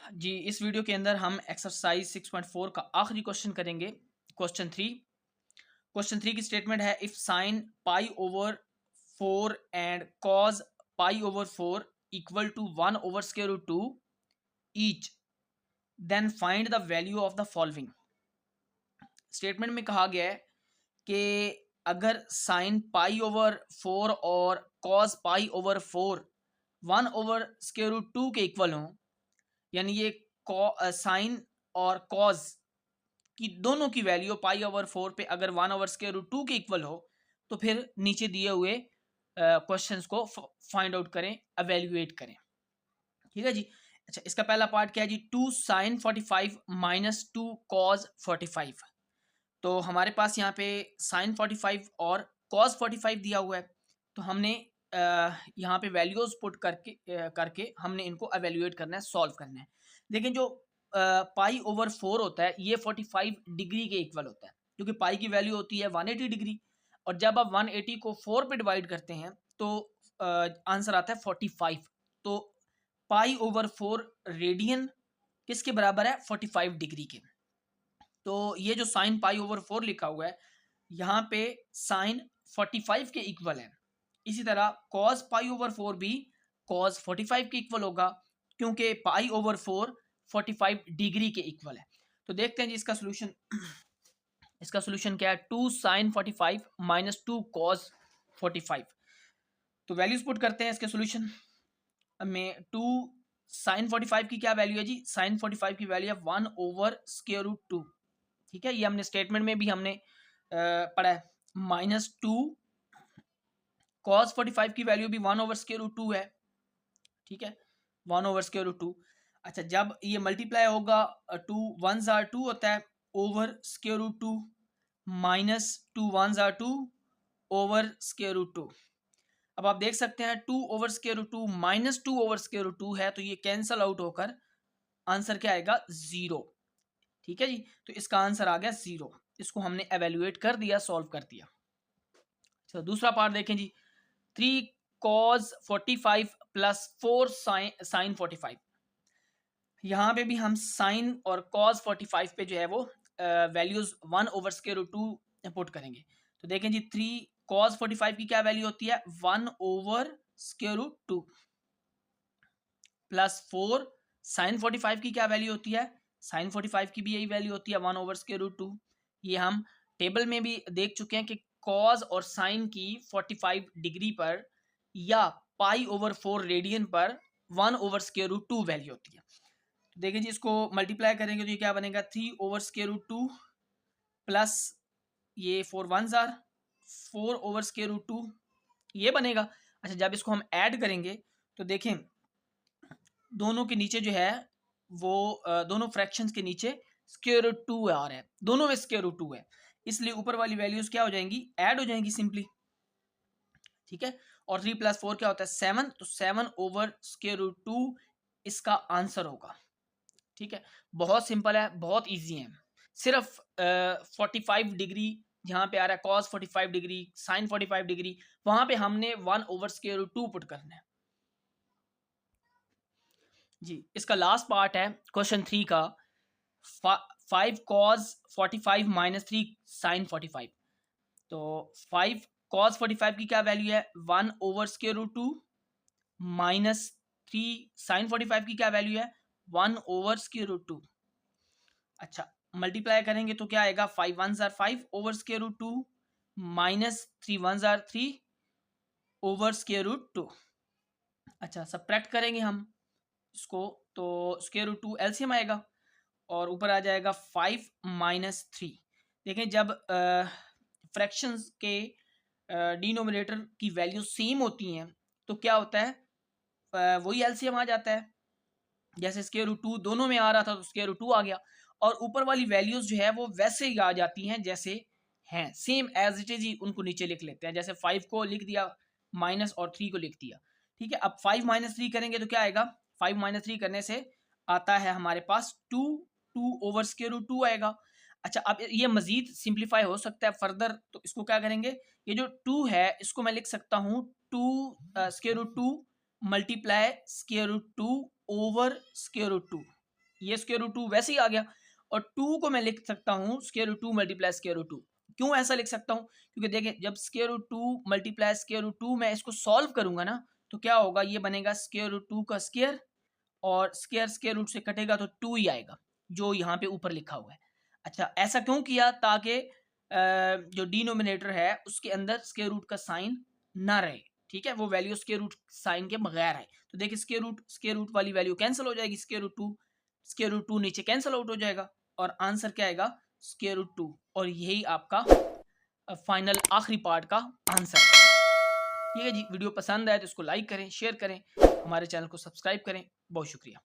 जी, इस वीडियो के अंदर हम एक्सरसाइज 6.4 का आखिरी क्वेश्चन करेंगे। क्वेश्चन 3 की स्टेटमेंट है, if sine pi over 4 and cos pi over 4 equal to 1 over square root 2 each, then find the value of the following. Statement में कहा गया है कि अगर साइन पाई ओवर 4 और cos pi over 4 1 over square root 2 के equal हों, यानी ये साइन और कॉज की दोनों की वैल्यू पाई ओवर 4 पे अगर 1 ओवर स्क्वायर रूट 2 के इक्वल हो, तो फिर नीचे दिए हुए क्वेश्चंस को फाइंड आउट करें, एवेल्युएट करें। ठीक है जी। अच्छा, इसका पहला पार्ट क्या है जी, 2 साइन 45 माइनस 2 कॉज 45। तो हमारे पास यहाँ पे साइन 45 और कॉज 45 दिया हुआ है, तो हमने यहाँ पे वैल्यूज पुट करके हमने इनको एवेल्युएट करना है, सॉल्व करना है। लेकिन जो पाई ओवर 4 होता है ये 45 डिग्री के इक्वल होता है, क्योंकि पाई की वैल्यू होती है 180 डिग्री, और जब आप 180 को 4 पे डिवाइड करते हैं तो आंसर आता है 45। तो पाई ओवर 4 रेडियन किसके बराबर है, 45 डिग्री के। तो ये जो साइन पाई ओवर 4 लिखा हुआ है यहाँ पे साइन 45 के इक्वल है। इसी तरह कॉस पाई ओवर 4 भी कॉस 45 के इक्वल होगा, क्योंकि पाई ओवर 4 45 डिग्री के इक्वल है। तो देखते हैं जी इसका सोल्यूशन। इसका सोल्यूशन क्या है, 2 साइन 45 माइनस 2 कॉस 45। तो वैल्यूज पुट करते हैं इसके सोल्यूशन में। 2 साइन 45 की क्या वैल्यू है जी, साइन 45 की वैल्यू है 1 ओवर स्क्वायर रूट 2। ठीक है, ये हमने स्टेटमेंट में भी हमने पढ़ा है। माइनस 2 कॉस 45 की वैल्यू भी 1 ओवर स्क्वायर रूट 2 है। ठीक है, 1 ओवर स्क्वायर रूट 2। अच्छा, जब ये मल्टीप्लाई होगा 2 1 जार 2 होता है ओवर स्क्वायर रूट 2, माइनस 2 1 जार 2 ओवर स्क्वायर रूट 2। अब आप देख सकते हैं 2 over square root 2 minus 2 over square root 2 है, तो ये कैंसल आउट होकर आंसर क्या आएगा, 0। ठीक है जी, तो इसका आंसर आ गया 0। इसको हमने एवेल्युएट कर दिया, सॉल्व कर दिया। चलो दूसरा पार्ट देखें जी, 3 कॉज 45 प्लस 4 साइन 45। यहाँ पे भी हम साइन और कॉज 45 पे जो है वो values 1 over square root 2 put करेंगे। तो देखें जी, 3 कॉज 45 की क्या वैल्यू होती है, 1 over square root 2, plus 4 sine 45 की क्या वैल्यू होती है, साइन 45 की भी यही वैल्यू होती है 1 ओवर स्क्वायर रूट 2। ये हम टेबल में भी देख चुके हैं कि कॉज और साइन की 45 डिग्री पर या पाई ओवर 4 रेडियन पर 1 ओवर स्क्वायर रूट 2 वैल्यू होती है। तो देखिए जी, इसको मल्टीप्लाई करेंगे तो ये क्या बनेगा, 3 ओवर स्क्वायर रूट 2 प्लस ये 4 1 जार 4 ओवर स्क्वायर रूट 2 ये बनेगा। अच्छा, जब इसको हम ऐड करेंगे तो देखें दोनों के नीचे जो है वो दोनों फ्रैक्शंस के नीचे स्क्वायर रूट 2 आ रहा है, दोनों में स्क्वायर रूट 2 है, इसलिए ऊपर वाली वैल्यूज क्या हो जाएंगी, ऐड हो जाएंगी सिंपली। ठीक है, और 3 प्लस 4 क्या होता है, 7, तो 7 ओवर स्क्वायर रूट 2 इसका आंसर होगा। ठीक है, बहुत सिंपल है, बहुत ईजी है। सिर्फ 45 डिग्री जहाँ पे आ रहा है कॉस 45 डिग्री साइन 45 डिग्री, वहां पे हमने 1 ओवर स्क्वायर रूट 2 पुट करना है जी। इसका लास्ट पार्ट है क्वेश्चन 3 का, 5 कॉस 45 माइनस 3 साइन 45। तो 5 कॉस 45 की क्या वैल्यू है, 1 over square root 2 minus 3 sine 45 की क्या वैल्यू है, 1 ओवर स्क्वायर रूट 2। अच्छा, मल्टीप्लाई करेंगे तो क्या आएगा, 5 1 जार 5 ओवर स्क्वायर रूट 2 माइनस 3 1 जार 3 ओवर स्क्वायर रूट 2। अच्छा, सब्ट्रैक्ट करेंगे हम इसको तो स्क्वायर रूट 2 एलसीएम आएगा और ऊपर आ जाएगा 5 माइनस 3। देखें, जब फ्रैक्शंस के डिनोमिनेटर की वैल्यू सेम होती हैं तो क्या होता है, वही एलसीएम आ जाता है। जैसे स्क्वायर रूट 2 दोनों में आ रहा था तो स्क्वायर रूट 2 आ गया, और ऊपर वाली वैल्यूज जो है वो वैसे ही आ जाती हैं जैसे हैं, सेम एज इट इज ही उनको नीचे लिख लेते हैं। जैसे 5 को लिख दिया माइनस और 3 को लिख दिया। ठीक है, अब 5 माइनस 3 करेंगे तो क्या आएगा, 5 माइनस 3 करने से आता है हमारे पास 2 ओवर स्क्वायर रूट 2 आएगा। अच्छा, अब ये मजीद सिंप्लीफाई हो सकता है फर्दर, तो इसको क्या करेंगे, ये जो 2 है इसको मैं लिख सकता हूँ 2 square root 2 multiply square root 2 over square root 2। ये स्क्वायर रूट 2 वैसे ही आ गया, और 2 को मैं लिख सकता हूँ square root 2 multiply square root 2। क्यों ऐसा लिख सकता हूँ? क्योंकि देखिए जब square root 2 multiply square root 2 मैं इसको सॉल्व करूंगा ना, तो क्या होगा, ये बनेगा स्क्वायर रूट 2 का स्क्वायर, और स्क्वायर स्क्वायर रूट से कटेगा तो 2 ही आएगा, जो यहाँ पे ऊपर लिखा हुआ है। अच्छा, ऐसा क्यों किया? ताकि जो डिनोमिनेटर है उसके अंदर स्क्वायर रूट का साइन ना रहे, ठीक है, वो वैल्यू स्क्वायर रूट साइन के बगैर आए। तो देखिए स्क्वायर रूट वाली वैल्यू कैंसिल हो जाएगी, स्क्वायर रूट 2 नीचे कैंसिल आउट हो जाएगा, और आंसर क्या आएगा, स्क्वायर रूट 2। और यही आपका फाइनल आखिरी पार्ट का आंसर है। ठीक है जी, वीडियो पसंद आए तो इसको लाइक करें, शेयर करें, हमारे चैनल को सब्सक्राइब करें। बहुत शुक्रिया।